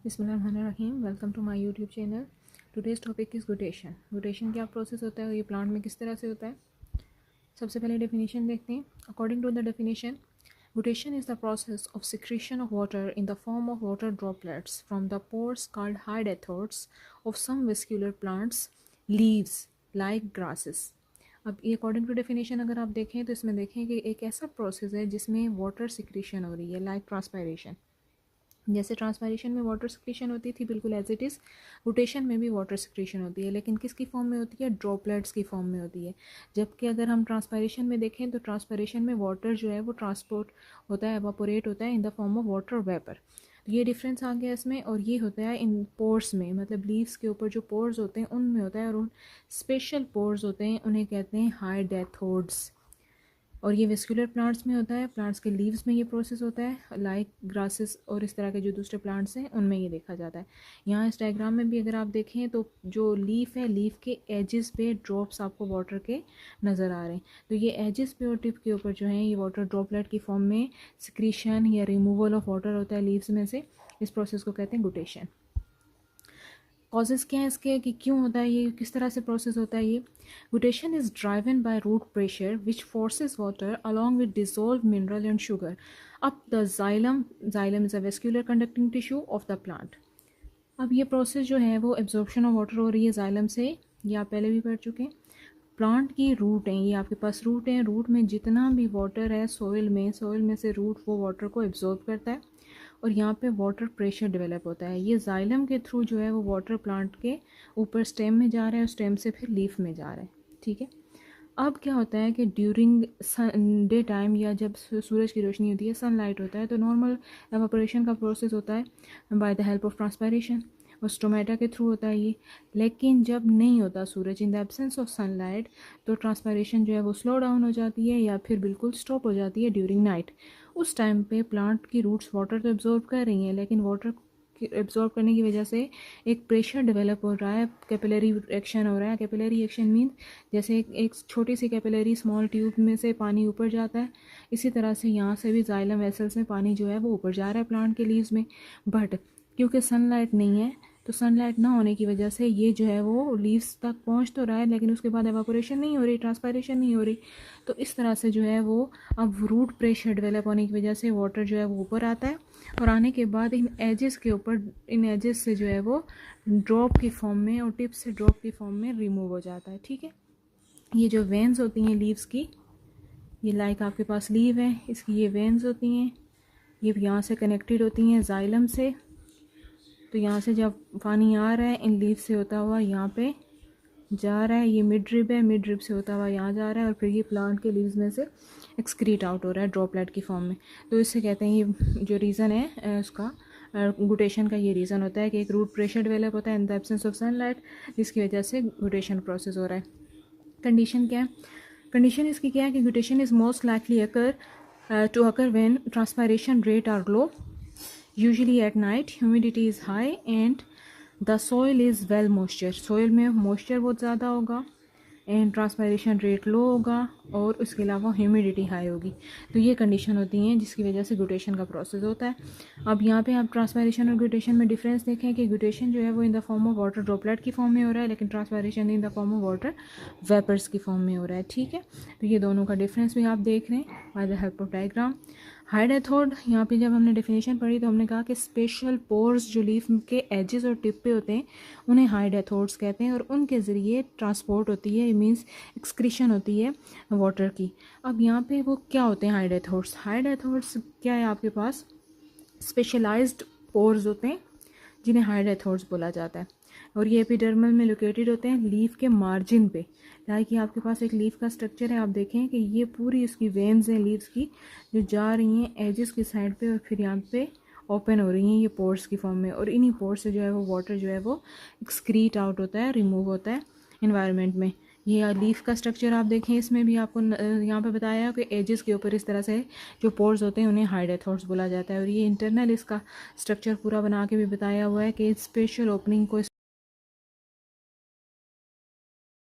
बिस्मिल्लाहिर्रहमानिर्रहीम। Welcome to my YouTube channel. Today's topic is guttation. Guttation क्या process होता है और ये प्लांट में किस तरह से होता है। सबसे पहले डेफिनेशन देखते हैं। According to the definition, guttation is the process of secretion of water in the form of water droplets from the pores called hydathodes of some vascular plants leaves like grasses. अब ये according to definition अगर आप देखें तो इसमें देखें कि एक ऐसा प्रोसेस है जिसमें वाटर सिक्रीशन हो रही है, लाइक ट्रांसपायरेशन। जैसे ट्रांसपायरेशन में वाटर सिक्रीशन होती थी, बिल्कुल एज इट इज़ रोटेशन में भी वाटर सिक्रीशन होती है, लेकिन किसकी फॉर्म में होती है? ड्रॉपलेट्स की फॉर्म में होती है। जबकि अगर हम ट्रांसपायरेशन में देखें तो ट्रांसपायरेशन में वाटर जो है वो ट्रांसपोर्ट होता है, एवापोरेट होता है इन the form of water vapour. तो ये डिफरेंस आ गया इसमें, और ये होता है इन पोर्स में, मतलब लीव्स के ऊपर जो पोर्स होते हैं उनमें होता है, और उन स्पेशल पोर्स होते हैं उन्हें कहते हैं हाइडेथोड्स। और ये वेस्कुलर प्लांट्स में होता है, प्लांट्स के लीव्स में ये प्रोसेस होता है, लाइक ग्रासेस और इस तरह के जो दूसरे प्लांट्स हैं उनमें ये देखा जाता है। यहाँ इस डायग्राम में भी अगर आप देखें तो जो लीफ है, लीफ के एजेस पे ड्रॉप्स आपको वाटर के नज़र आ रहे हैं। तो ये एजेस पे और टिप के ऊपर जो है ये वाटर ड्रॉपलेट की फॉर्म में सिक्रीशन या रिमूवल ऑफ वाटर होता है लीव्स में से। इस प्रोसेस को कहते हैं गुटेशन। कॉजेज़ क्या है इसके कि क्यों होता है ये, किस तरह से प्रोसेस होता है ये। Guttation is driven by root pressure which forces water along with dissolve mineral and sugar up the xylem. Xylem is a vascular conducting tissue of the plant. अब ये प्रोसेस जो है वो एब्जॉर्प्शन ऑफ वाटर हो रही है xylem से, ये आप पहले भी पढ़ चुके हैं। प्लांट की रूट हैं, ये आपके पास रूट हैं, रूट में जितना भी वाटर है सोइल में से रूट वो वाटर को एब्जॉर्ब करता है, और यहाँ पे वाटर प्रेशर डेवलप होता है। ये जाइलम के थ्रू जो है वो वाटर प्लांट के ऊपर स्टेम में जा रहा है और स्टेम से फिर लीफ में जा रहा है, ठीक है। अब क्या होता है कि ड्यूरिंग डे टाइम या जब सूरज की रोशनी होती है, सनलाइट होता है, तो नॉर्मल एवापोरेशन का प्रोसेस होता है by the help of transpiration, और स्टोमेटा के थ्रू होता है ये। लेकिन जब नहीं होता सूरज, in the absence of sunlight, तो ट्रांसपायरेशन जो है वो स्लो डाउन हो जाती है या फिर बिल्कुल स्टॉप हो जाती है ड्यूरिंग नाइट। उस टाइम पे प्लांट की रूट्स वाटर तो एब्जॉर्ब कर रही हैं, लेकिन वाटर एब्जॉर्ब करने की वजह से एक प्रेशर डेवलप हो रहा है, कैपिलरी एक्शन हो रहा है। कैपिलरी एक्शन मीन जैसे एक छोटी सी कैपिलरी स्मॉल ट्यूब में से पानी ऊपर जाता है, इसी तरह से यहाँ से भी जाइलम वेसल्स में पानी जो है वो ऊपर जा रहा है प्लांट के लीव्स में। बट क्योंकि सनलाइट नहीं है, तो सनलाइट ना होने की वजह से ये जो है वो लीव्स तक पहुंच तो रहा है, लेकिन उसके बाद एवापोरेशन नहीं हो रही, ट्रांसपायरेशन नहीं हो रही। तो इस तरह से जो है वो अब रूट प्रेशर डेवलप होने की वजह से वाटर जो है वो ऊपर आता है, और आने के बाद इन एजेस के ऊपर, इन एजेस से जो है वो ड्रॉप की फॉर्म में और टिप से ड्रॉप की फॉर्म में रिमूव हो जाता है, ठीक है। ये जो वेन्स होती हैं लीव्स की, ये लाइक आपके पास लीव है, इसकी ये वेन्स होती हैं, ये यहाँ से कनेक्टेड होती हैं जाइलम से। तो यहाँ से जब पानी आ रहा है इन लीव से होता हुआ यहाँ पे जा रहा है, ये मिड ड्रिप है, मिड ड्रिप से होता हुआ यहाँ जा रहा है, और फिर ये प्लांट के लीव्स में से एक्सक्रीट आउट हो रहा है ड्रॉपलेट की फॉर्म में। तो इससे कहते हैं ये जो रीज़न है उसका गुटेशन का, ये रीज़न होता है कि एक रूट प्रेशर डेवलप होता है इन द एब्सेंस ऑफ सनलाइट, जिसकी वजह से गुटेशन प्रोसेस हो रहा है। कंडीशन क्या है? कंडीशन इसकी क्या है कि guttation is most likely to occur when transpiration rate are low, usually at night, humidity is high and the soil is well moisture। soil में moisture बहुत ज़्यादा होगा एंड ट्रांसपायरेशन रेट लो होगा, और उसके अलावा ह्यूमिडिटी हाई होगी। तो ये कंडीशन होती हैं जिसकी वजह से गुटेशन का प्रोसेस होता है। अब यहाँ पे आप ट्रांसपायरेशन और गुटेशन में डिफरेंस देखें कि गुटेशन जो है वो in the form of water droplet की फॉर्म में हो रहा है, लेकिन transpiration in the form of water vapours की फॉर्म में हो रहा है, ठीक है। तो ये दोनों का डिफरेंस भी आप देख रहे हैं by the help of diagram. Hydathode, यहाँ पे जब हमने डेफिनेशन पढ़ी तो हमने कहा कि स्पेशल पोर्स जो लीफ के एजेस और टिप पे होते हैं उन्हें हाइडेथोड्स कहते हैं, और उनके ज़रिए ट्रांसपोर्ट होती है, मींस एक्सक्रीशन होती है वाटर की। अब यहाँ पे वो क्या होते हैं हाइडेथोड्स? हाइडेथोड्स क्या है आपके पास? स्पेशलाइज्ड पोर्स होते हैं जिन्हें हाइडेथोड्स बोला जाता है, और ये एपिडर्मल में लोकेटेड होते हैं लीफ के मार्जिन पे। लाइक ये आपके पास एक लीफ का स्ट्रक्चर है, आप देखें कि ये पूरी इसकी वेन्स हैं लीव्स की जो जा रही हैं एजेस की साइड पे, और फिर यहाँ पे ओपन हो रही हैं ये पोर्स की फॉर्म में, और इन्हीं पोर्स से जो है वो वाटर जो है वो एक्सक्रीट आउट होता है, रिमूव होता है इन्वायरमेंट में। ये लीफ का स्ट्रक्चर आप देखें, इसमें भी आपको यहाँ पे बताया है कि एजेस के ऊपर इस तरह से जो पोर्स होते हैं उन्हें हाइडेथोड्स बोला जाता है, और ये इंटरनल इसका स्ट्रक्चर पूरा बना के भी बताया हुआ है कि स्पेशल ओपनिंग को